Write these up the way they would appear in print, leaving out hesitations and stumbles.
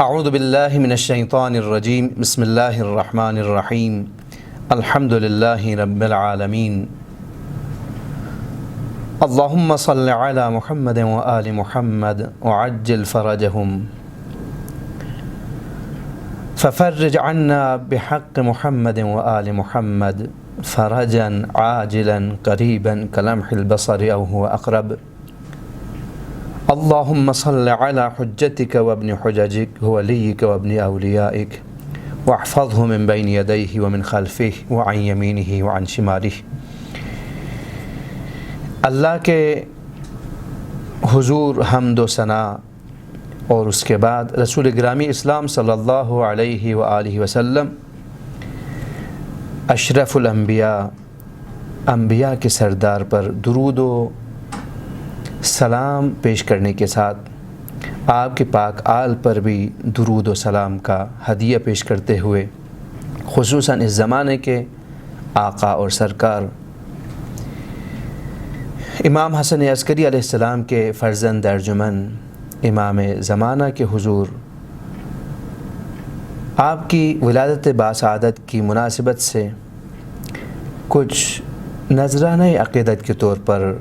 اعوذ باللہ من الشیطان الرجیم بسم اللہ الرحمن الرحیم الحمد للہ رب العالمین اللہم صل علی محمد وآل محمد وعجل فرجہم ففرج عنا بحق محمد وآل محمد فرجا عاجلا قریبا کلمح البصر او هو اقرب اللہم صل علی حجتک وابن حججک وولیک وابن اولیائک واحفظہ من بین یدیہ ومن خلفہ وعن یمینہ وعن شمالہ۔ اللہ کے حضور حمد و ثنا اور اس کے بعد رسول گرامی اسلام صلی اللہ علیہ وآلہ وسلم اشرف الانبیاء انبیاء کے سردار پر درود و سلام پیش کرنے کے ساتھ آپ کے پاک آل پر بھی درود و سلام کا ہدیہ پیش کرتے ہوئے خصوصاً اس زمانے کے آقا اور سرکار امام حسن عسکری علیہ السلام کے فرزند ارجمن امام زمانہ کے حضور آپ کی ولادت باسعادت کی مناسبت سے کچھ نذرانہ عقیدت کے طور پر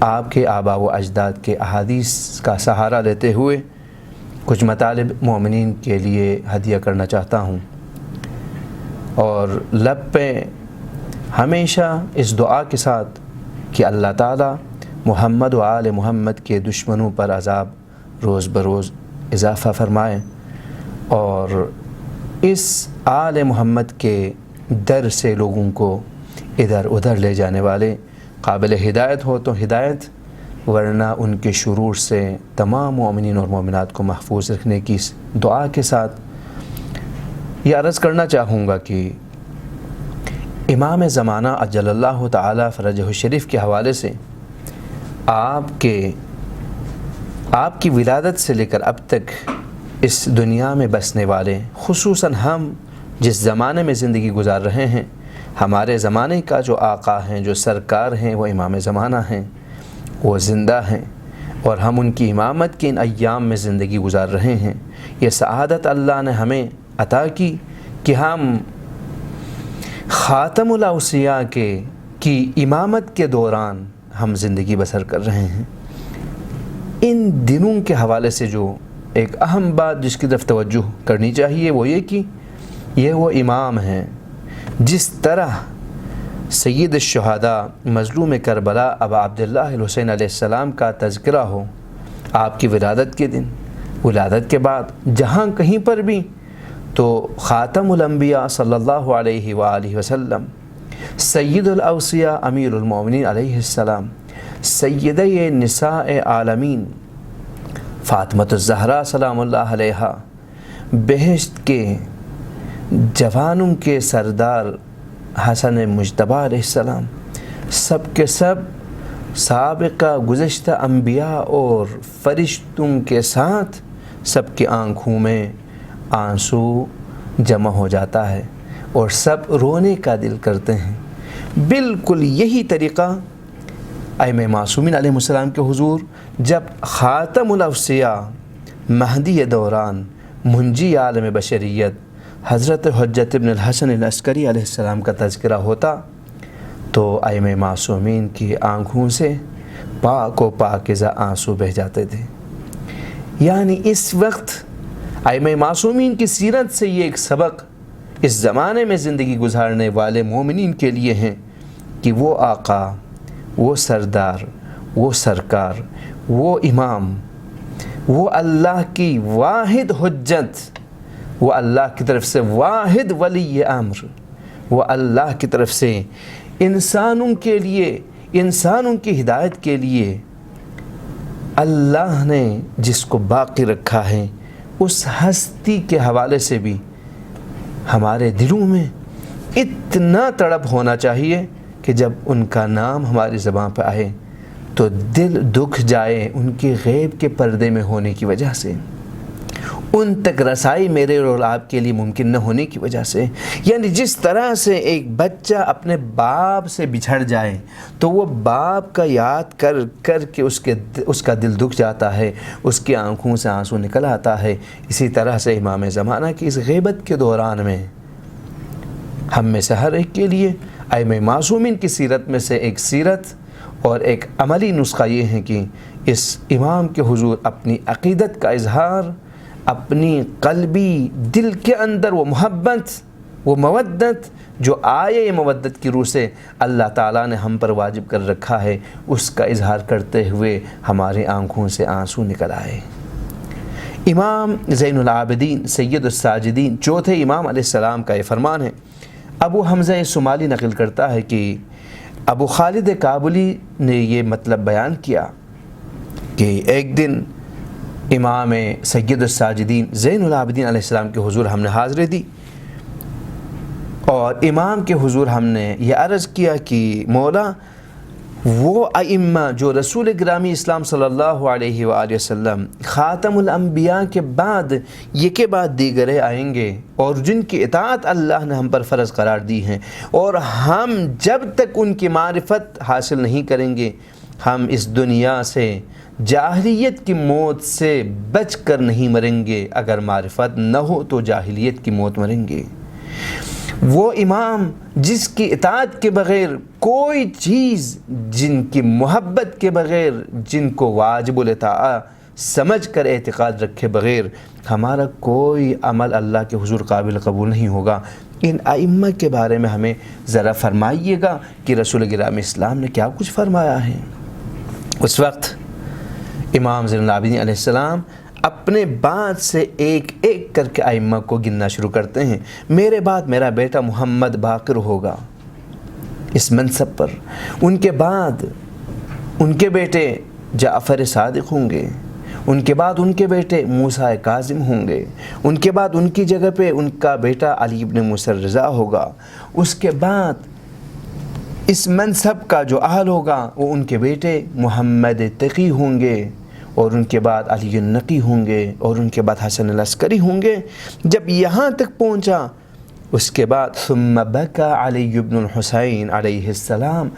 آپ کے آباء و اجداد کے احادیث کا سہارا لیتے ہوئے کچھ مطالب مومنین کے لیے ہدیہ کرنا چاہتا ہوں، اور لب پہ ہمیشہ اس دعا کے ساتھ کہ اللہ تعالیٰ محمد و آل محمد کے دشمنوں پر عذاب روز بروز اضافہ فرمائے، اور اس آل محمد کے در سے لوگوں کو ادھر ادھر لے جانے والے قابل ہدایت ہو تو ہدایت، ورنہ ان کے شرور سے تمام مومنین اور مومنات کو محفوظ رکھنے کی دعا کے ساتھ یہ عرض کرنا چاہوں گا کہ امام زمانہ اجل اللہ تعالی فرجہ الشریف کے حوالے سے آپ کی ولادت سے لے کر اب تک اس دنیا میں بسنے والے، خصوصاً ہم جس زمانے میں زندگی گزار رہے ہیں، ہمارے زمانے کا جو آقا ہیں، جو سرکار ہیں، وہ امام زمانہ ہیں، وہ زندہ ہیں، اور ہم ان کی امامت کے ان ایام میں زندگی گزار رہے ہیں۔ یہ سعادت اللہ نے ہمیں عطا کی کہ ہم خاتم الاوصیاء کی امامت کے دوران ہم زندگی بسر کر رہے ہیں۔ ان دنوں کے حوالے سے جو ایک اہم بات جس کی طرف توجہ کرنی چاہیے وہ یہ کہ یہ وہ امام ہیں جس طرح سید الشہداء مظلوم کربلا ابا عبداللہ الحسین علیہ السلام کا تذکرہ ہو آپ کی ولادت کے دن، ولادت کے بعد، جہاں کہیں پر بھی، تو خاتم الانبیاء صلی اللہ علیہ وآلہ وسلم، سید الاوصیاء امیر المومنین علیہ السلام، سیدہ نساء عالمین فاطمۃ الزہرا سلام اللہ علیہا، بہشت کے جوانوں کے سردار حسن مجتبیٰ علیہ السلام، سب کے سب سابقہ گزشتہ انبیاء اور فرشتوں کے ساتھ سب کی آنکھوں میں آنسو جمع ہو جاتا ہے اور سب رونے کا دل کرتے ہیں۔ بالکل یہی طریقہ ائمہ معصومین علیہ السلام کے حضور جب خاتم الاوصیاء مہدی دوران منجی عالم بشریت حضرت حجت ابن الحسن العسکری علیہ السلام کا تذکرہ ہوتا تو ائمہ معصومین کی آنکھوں سے پاک و پاکیزہ آنسو بہہ جاتے تھے۔ یعنی اس وقت ائمہ معصومین کی سیرت سے یہ ایک سبق اس زمانے میں زندگی گزارنے والے مومنین کے لیے ہیں کہ وہ آقا، وہ سردار، وہ سرکار، وہ امام، وہ اللہ کی واحد حجت، وہ اللہ کی طرف سے واحد ولی امر، وہ اللہ کی طرف سے انسانوں کے لیے، انسانوں کی ہدایت کے لیے اللہ نے جس کو باقی رکھا ہے، اس ہستی کے حوالے سے بھی ہمارے دلوں میں اتنا تڑپ ہونا چاہیے کہ جب ان کا نام ہماری زبان پہ آئے تو دل دکھ جائے ان کے غیب کے پردے میں ہونے کی وجہ سے، ان تک رسائی میرے اور آپ کے لیے ممکن نہ ہونے کی وجہ سے، یعنی جس طرح سے ایک بچہ اپنے باپ سے بچھڑ جائے تو وہ باپ کا یاد کر کر کے اس کا دل دکھ جاتا ہے، اس کی آنکھوں سے آنسو نکل آتا ہے، اسی طرح سے امام زمانہ کی اس غیبت کے دوران میں ہم میں سے ہر ایک کے لیے ائمہ معصومین کی سیرت میں سے ایک سیرت اور ایک عملی نسخہ یہ ہے کہ اس امام کے حضور اپنی عقیدت کا اظہار، اپنی قلبی دل کے اندر وہ محبت، وہ مودت جو آیے مودت کی روح سے اللہ تعالیٰ نے ہم پر واجب کر رکھا ہے، اس کا اظہار کرتے ہوئے ہماری آنکھوں سے آنسو نکل آئے۔ امام زین العابدین سید الساجدین چوتھے امام علیہ السلام کا یہ فرمان ہے۔ ابو حمزہ سمالی نقل کرتا ہے کہ ابو خالد کابلی نے یہ مطلب بیان کیا کہ ایک دن امام سید الساجدین زین العابدین علیہ السلام کے حضور ہم نے حاضری دی، اور امام کے حضور ہم نے یہ عرض کیا کہ مولا، وہ ائمہ جو رسول گرامی اسلام صلی اللہ علیہ وآلہ وسلم خاتم الانبیاء کے بعد یہ بعد دیگرے آئیں گے، اور جن کی اطاعت اللہ نے ہم پر فرض قرار دی ہیں، اور ہم جب تک ان کی معرفت حاصل نہیں کریں گے ہم اس دنیا سے جاہلیت کی موت سے بچ کر نہیں مریں گے، اگر معرفت نہ ہو تو جاہلیت کی موت مریں گے۔ وہ امام جس کی اطاعت کے بغیر کوئی چیز، جن کی محبت کے بغیر، جن کو واجب الاطاعت سمجھ کر اعتقاد رکھے بغیر ہمارا کوئی عمل اللہ کے حضور قابل قبول نہیں ہوگا۔ ان ائمہ کے بارے میں ہمیں ذرا فرمائیے گا کہ رسول گرامی اسلام نے کیا کچھ فرمایا ہے۔ اس وقت امام زین العابدین علیہ السلام اپنے بعد سے ایک ایک کر کے ائمہ کو گننا شروع کرتے ہیں۔ میرے بعد میرا بیٹا محمد باقر ہوگا اس منصب پر، ان کے بعد ان کے بیٹے جعفر صادق ہوں گے، ان کے بعد ان کے بیٹے موسیٰ کاظم ہوں گے، ان کے بعد ان کی جگہ پہ ان کا بیٹا علی ابن موسیٰ رضا ہوگا، اس کے بعد اس منصب کا جو اہل ہوگا وہ ان کے بیٹے محمد تقی ہوں گے، اور ان کے بعد علی النقی ہوں گے، اور ان کے بعد حسن العسکری ہوں گے۔ جب یہاں تک پہنچا اس کے بعد ثم بکا علی بن الحسین علیہ السلام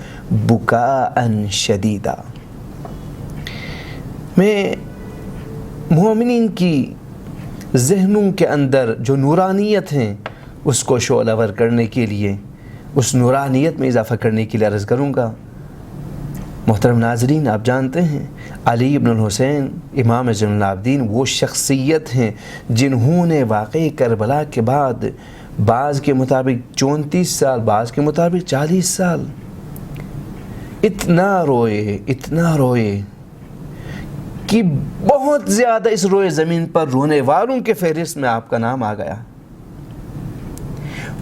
بکاء شدیدا۔ میں مومنین کی ذہنوں کے اندر جو نورانیت ہیں اس کو شعلہ ور کرنے کے لیے، اس نورانیت میں اضافہ کرنے کے لیے عرض کروں گا۔ محترم ناظرین، آپ جانتے ہیں علی ابن الحسین امام زین العابدین وہ شخصیت ہیں جنہوں نے واقعی کربلا کے بعد بعض کے مطابق 34 سال، بعض کے مطابق 40 سال اتنا روئے کہ بہت زیادہ اس روئے زمین پر رونے والوں کے فہرست میں آپ کا نام آ گیا۔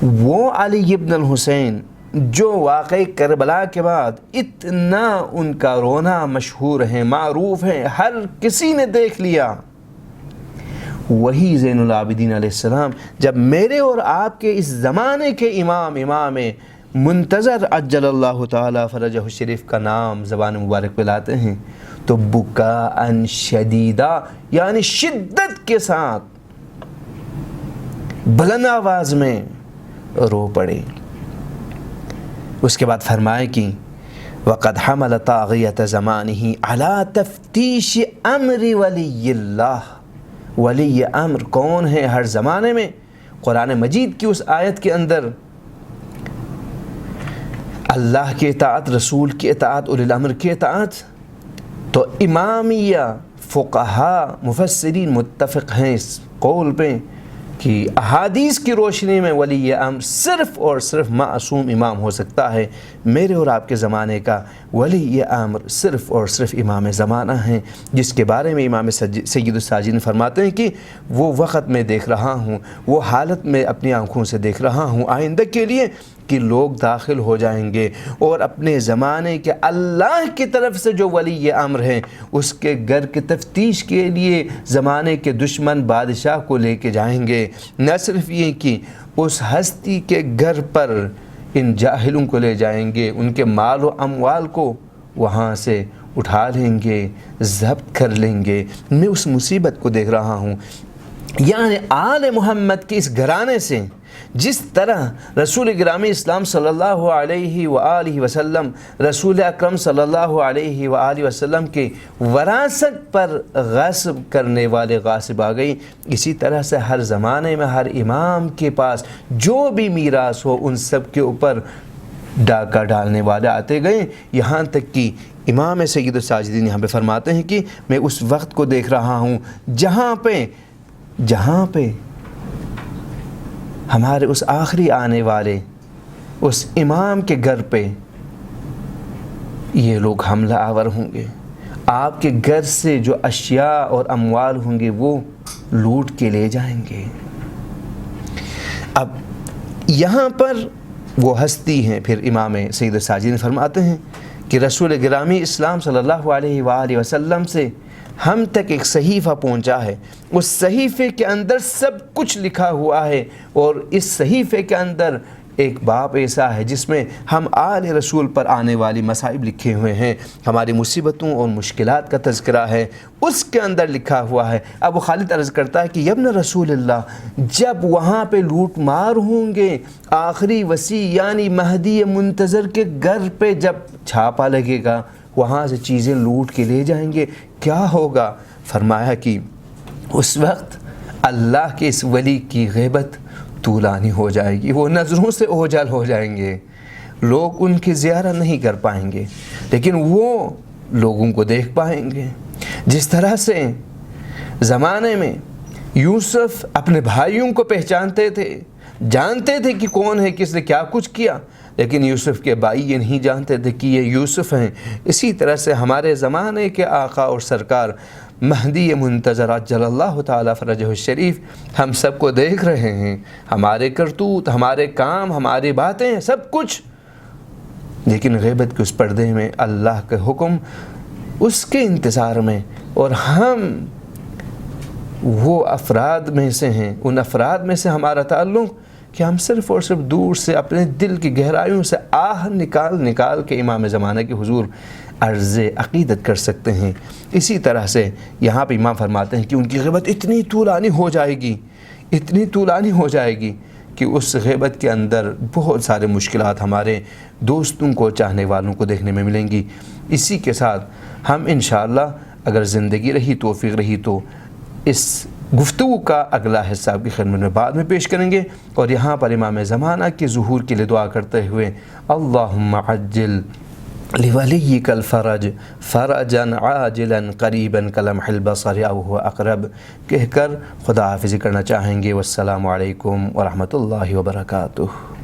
وہ علی ابن الحسین جو واقعی کربلا کے بعد اتنا ان کا رونا مشہور ہے، معروف ہے، ہر کسی نے دیکھ لیا، وہی زین العابدین علیہ السلام جب میرے اور آپ کے اس زمانے کے امام منتظر عجل اللہ تعالی فرجہ الشریف کا نام زبان مبارک پہ لاتے ہیں تو بکاء شدیدہ، یعنی شدت کے ساتھ بلند آواز میں رو پڑے۔ اس کے بعد فرمائے کہ وَقَدْ حَمَلَ طَاغِيَةَ زَمَانِهِ عَلَى تَفْتِيشِ أَمْرِ وَلِيِّ اللَّهِ۔ ولی امر کون ہے ہر زمانے میں؟ قرآن مجید کی اس آیت کے اندر اللہ کی اطاعت، رسول کی اطاعت، اولی الامر کی اطاعت، تو امامیہ فقہا مفسرین متفق ہیں اس قول پہ کہ احادیث کی روشنی میں ولی امر صرف اور صرف معصوم امام ہو سکتا ہے۔ میرے اور آپ کے زمانے کا ولی امر صرف اور صرف امام زمانہ ہیں، جس کے بارے میں امام سید الساجدین فرماتے ہیں کہ وہ وقت میں دیکھ رہا ہوں، وہ حالت میں اپنی آنکھوں سے دیکھ رہا ہوں آئندہ کے لیے کہ لوگ داخل ہو جائیں گے اور اپنے زمانے کے اللہ کی طرف سے جو ولی امر ہیں اس کے گھر کی تفتیش کے لیے زمانے کے دشمن بادشاہ کو لے کے جائیں گے۔ نہ صرف یہ کہ اس ہستی کے گھر پر ان جاہلوں کو لے جائیں گے، ان کے مال و اموال کو وہاں سے اٹھا لیں گے، ضبط کر لیں گے۔ میں اس مصیبت کو دیکھ رہا ہوں۔ یعنی آل محمد کے اس گھرانے سے جس طرح رسول گرامی اسلام صلی اللہ علیہ وآلہ وسلم رسول اکرم صلی اللہ علیہ وآلہ وسلم کے وراثت پر غصب کرنے والے غاصب آ گئی، اسی طرح سے ہر زمانے میں ہر امام کے پاس جو بھی میراث ہو ان سب کے اوپر ڈاکہ ڈالنے والے آتے گئے، یہاں تک کہ امام سید الساجدین یہاں پہ فرماتے ہیں کہ میں اس وقت کو دیکھ رہا ہوں جہاں پہ ہمارے اس آخری آنے والے اس امام کے گھر پہ یہ لوگ حملہ آور ہوں گے، آپ کے گھر سے جو اشیاء اور اموال ہوں گے وہ لوٹ کے لے جائیں گے۔ اب یہاں پر وہ ہستی ہیں، پھر امام سید الساجدین فرماتے ہیں کہ رسول گرامی اسلام صلی اللہ علیہ وآلہ وسلم سے ہم تک ایک صحیفہ پہنچا ہے، اس صحیفے کے اندر سب کچھ لکھا ہوا ہے، اور اس صحیفے کے اندر ایک باب ایسا ہے جس میں ہم آل رسول پر آنے والی مصائب لکھے ہوئے ہیں، ہماری مصیبتوں اور مشکلات کا تذکرہ ہے، اس کے اندر لکھا ہوا ہے۔ ابو خالد عرض کرتا ہے کہ یبن رسول اللہ، جب وہاں پہ لوٹ مار ہوں گے، آخری وصی یعنی مہدی منتظر کے گھر پہ جب چھاپا لگے گا، وہاں سے چیزیں لوٹ کے لے جائیں گے، کیا ہوگا؟ فرمایا کہ اس وقت اللہ کے اس ولی کی غیبت طولانی ہو جائے گی، وہ نظروں سے اوجھل ہو جائیں گے، لوگ ان کی زیارت نہیں کر پائیں گے، لیکن وہ لوگوں کو دیکھ پائیں گے۔ جس طرح سے زمانے میں یوسف اپنے بھائیوں کو پہچانتے تھے، جانتے تھے کہ کون ہے، کس نے کیا کچھ کیا، لیکن یوسف کے بھائی یہ نہیں جانتے تھے کہ یہ یوسف ہیں۔ اسی طرح سے ہمارے زمانے کے آقا اور سرکار مہدی منتظر عجل اللہ تعالیٰ فرجہ الشریف ہم سب کو دیکھ رہے ہیں، ہمارے کرتوت، ہمارے کام، ہماری باتیں، سب کچھ، لیکن غیبت کے اس پردے میں اللہ کے حکم، اس کے انتظار میں، اور ہم وہ افراد میں سے ہیں، ان افراد میں سے ہمارا تعلق کہ ہم صرف اور صرف دور سے اپنے دل کی گہرائیوں سے آہ نکال کے امام زمانہ کے حضور عرض عقیدت کر سکتے ہیں۔ اسی طرح سے یہاں پہ امام فرماتے ہیں کہ ان کی غیبت اتنی طولانی ہو جائے گی کہ اس غیبت کے اندر بہت سارے مشکلات ہمارے دوستوں کو، چاہنے والوں کو دیکھنے میں ملیں گی۔ اسی کے ساتھ ہم انشاءاللہ اگر زندگی رہی، توفیق رہی، تو اس گفتگو کا اگلا حصہ آپ کی خدمت میں بعد میں پیش کریں گے، اور یہاں پر امام زمانہ کے ظہور کے لیے دعا کرتے ہوئے اللہم عجل لولیک الفرج فرجا عاجلا قریبا کلمح البصر او هو اقرب کہہ کر خدا حافظی کرنا چاہیں گے۔ والسلام علیکم ورحمۃ اللہ وبرکاتہ۔